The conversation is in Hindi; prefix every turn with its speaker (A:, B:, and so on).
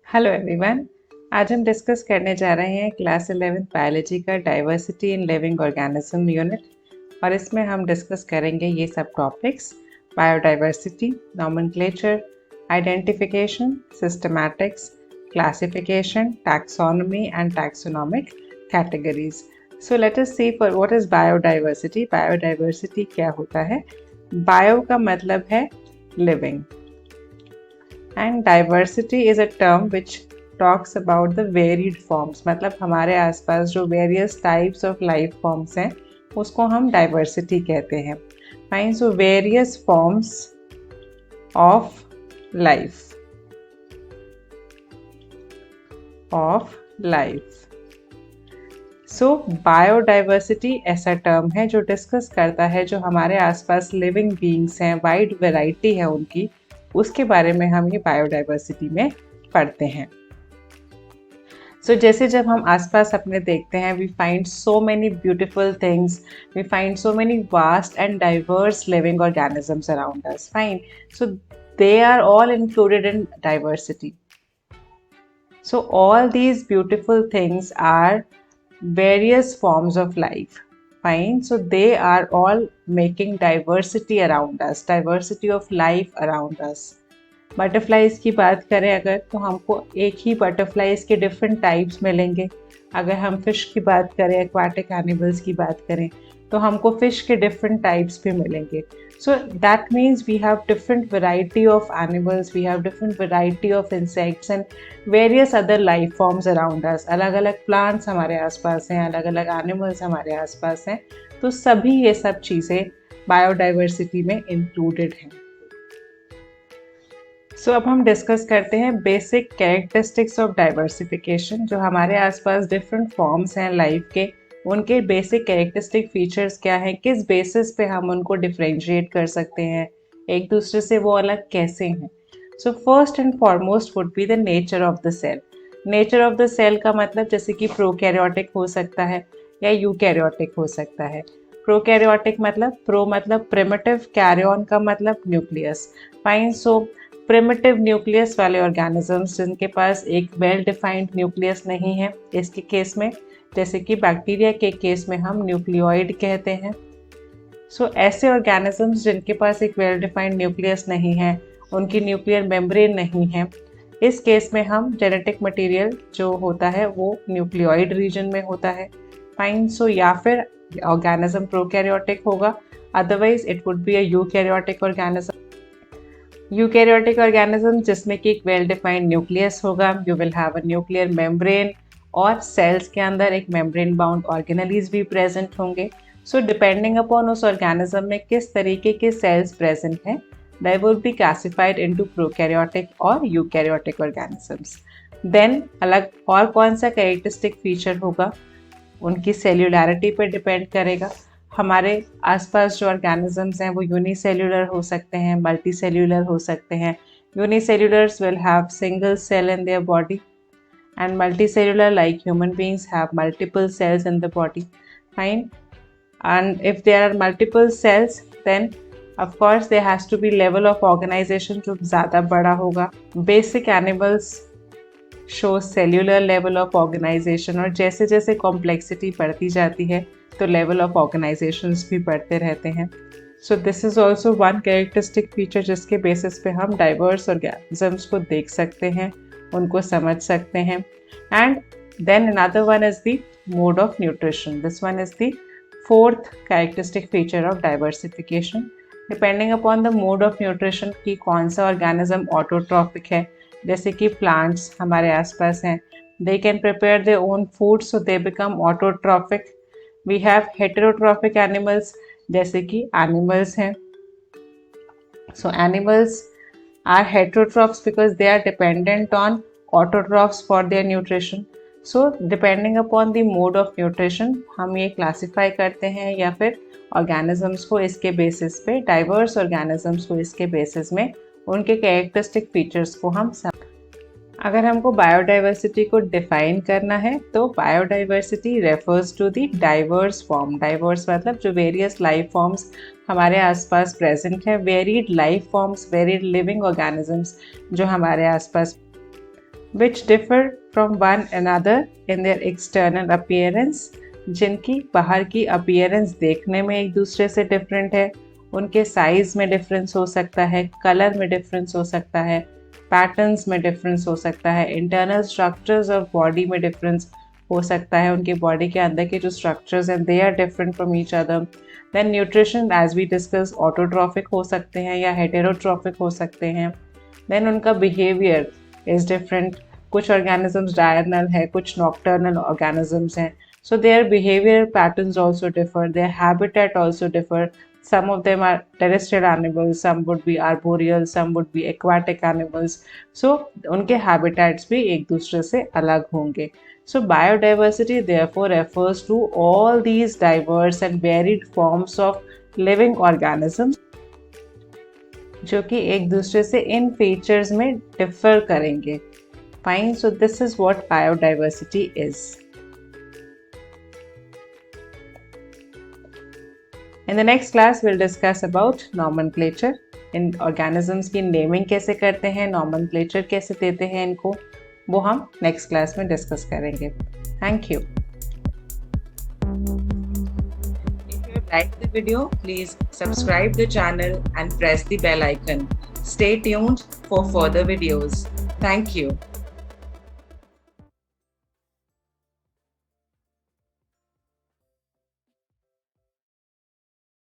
A: हेलो एवरीवन, आज हम डिस्कस करने जा रहे हैं क्लास 11 बायोलॉजी का diversity in living organism unit. और इसमें हम डिस्कस करेंगे ये सब topics: biodiversity, nomenclature, identification, systematics, classification, taxonomy and taxonomic categories. So let us see for what is biodiversity. Biodiversity क्या होता है? बायो का मतलब है living, and diversity is a term which talks about the varied forms। मतलब हमारे आसपास जो various types of life forms हैं उसको हम diversity कहते हैं। Fine, so various forms of life so biodiversity ऐसा टर्म है जो डिस्कस करता है जो हमारे आसपास लिविंग बीइंग्स हैं, वाइड वैरायटी है उनकी, उसके बारे में हम ये बायोडाइवर्सिटी में पढ़ते हैं। सो जैसे जब हम आसपास अपने देखते हैं, we find so many beautiful things, we find so many vast and diverse living organisms around us. Fine, so they are all included in diversity. So all these beautiful things are various forms of life. Fine, so they are all making diversity around us, diversity of life around us. Butterflies की बात करें अगर, तो हमको एक ही बटरफ्लाइज के डिफरेंट टाइप्स मिलेंगे। अगर हम फिश की बात करें, एक्वाटिक एनिमल्स की बात करें, तो हमको फिश के डिफरेंट टाइप्स भी मिलेंगे। So that means we have different variety of animals, we have different variety of insects and various other life forms around us. अलग अलग प्लांट्स हमारे आसपास हैं, अलग अलग एनिमल्स हमारे आसपास हैं, तो सभी ये सब चीज़ें बायोडाइवर्सिटी में इंक्लूडेड हैं। सो अब हम डिस्कस करते हैं बेसिक कैरेक्टरिस्टिक्स ऑफ डाइवर्सिफिकेशन। जो हमारे आसपास डिफरेंट फॉर्म्स हैं लाइफ के, उनके बेसिक कैरेक्टरिस्टिक फीचर्स क्या हैं, किस बेसिस पे हम उनको डिफरेंशिएट कर सकते हैं, एक दूसरे से वो अलग कैसे हैं। So first and foremost would be the nature of the cell. Nature of the cell का मतलब जैसे कि प्रोकैरियोटिक हो सकता है या यूकैरियोटिक हो सकता है। प्रोकैरियोटिक मतलब प्रो मतलब प्रिमिटिव, कैरियन का मतलब न्यूक्लियस। फाइन, सो प्रिमिटिव न्यूक्लियस वाले ऑर्गेनिजम्स जिनके पास एक वेल डिफाइंड न्यूक्लियस नहीं है, इसके केस में, जैसे कि बैक्टीरिया के केस में हम न्यूक्लियोइड कहते हैं। सो ऐसे ऑर्गेनिजम्स जिनके पास एक वेल डिफाइंड न्यूक्लियस नहीं है, उनकी न्यूक्लियर मेम्ब्रेन नहीं है, इस केस में हम जेनेटिक मटेरियल जो होता है वो न्यूक्लियोइड रीजन में होता है। फाइन, सो या फिर ऑर्गेनिज्म प्रोकैरियोटिक होगा, otherwise it would be a eukaryotic organism. Eukaryotic organism जिसमें कि एक वेल डिफाइंड न्यूक्लियस होगा, you will have a nuclear membrane, और सेल्स के अंदर एक मेम्ब्रेन बाउंड ऑर्गेनेलीज भी प्रेजेंट होंगे। सो डिपेंडिंग अपॉन उस ऑर्गेनिज्म में किस तरीके के सेल्स प्रेजेंट हैं, they will be classified into prokaryotic और eukaryotic organisms. Then अलग और कौन सा कैरेक्टरिस्टिक फीचर होगा, उनकी सेल्यूलैरिटी पर डिपेंड करेगा। हमारे आसपास जो ऑर्गेनिजम्स हैं वो यूनिसेल्यूलर हो सकते हैं, मल्टी सेल्यूलर हो सकते हैं। Unicellulars will have single cell in their body and multicellular like human beings have multiple cells in the body. Fine, and if there are multiple cells then of course there has to be level of organization जो ज़्यादा बड़ा होगा। Basic animals show cellular level of organization, और जैसे जैसे complexity बढ़ती जाती है तो level of organizations भी बढ़ते रहते हैं। So this is also one characteristic feature जिसके basis पे हम diverse organisms को देख सकते हैं, उनको समझ सकते हैं। And then another one is the mode of nutrition. This one is the fourth characteristic feature of diversification. Depending upon the mode of nutrition कि कौन सा ऑर्गेनिज्म ऑटोट्रॉफिक है, जैसे कि प्लांट्स हमारे आसपास हैं, they can prepare their own food so they become autotrophic. We have heterotrophic animals, जैसे कि एनिमल्स हैं। So animals are heterotrophs because they are dependent on autotrophs for their nutrition. So depending upon the mode of nutrition हम ये classify करते हैं, या फिर organisms को इसके basis पे, diverse organisms को इसके basis में उनके characteristic features को हम अगर हमको बायोडाइवर्सिटी को डिफाइन करना है तो biodiversity refers to the diverse form. Diverse मतलब जो वेरियस लाइफ फॉर्म्स हमारे आसपास प्रेजेंट है, varied life forms, varied living organisms जो हमारे आसपास, which differ from one another in their external appearance, जिनकी बाहर की अपीयरेंस देखने में एक दूसरे से डिफरेंट है, उनके साइज में डिफरेंस हो सकता है, कलर में डिफरेंस हो सकता है, पैटर्न्स में डिफरेंस हो सकता है, इंटरनल स्ट्रक्चर्स ऑफ बॉडी में डिफरेंस हो सकता है, उनके बॉडी के अंदर के जो स्ट्रक्चर्स हैं they are different from each other. Then nutrition as we discuss autotrophic हो सकते हैं या हेटेरोट्रॉफिक हो सकते हैं। देन उनका बिहेवियर इज़ डिफरेंट, कुछ ऑर्गेनिजम्स डायरनल है, कुछ नॉक्टर्नल ऑर्गेनिजम्स हैं, so their behavioral patterns also differ, their habitat also differ. Some of them are terrestrial animals, some would be arboreal, some would be aquatic animals, so उनके habitats भी एक दूसरे से अलग होंगे। So biodiversity therefore refers to all these diverse and varied forms of living organisms जो कि एक दूसरे से इन फीचर्स में डिफर करेंगे। Fine, so this is what biodiversity is. In the next class, we'll discuss about nomenclature. In organisms की naming कैसे करते हैं, nomenclature कैसे देते हैं इनको, वो हम next class में discuss करेंगे. Thank you. If you like the video, please subscribe the channel and press the bell icon. Stay tuned for further videos. Thank you.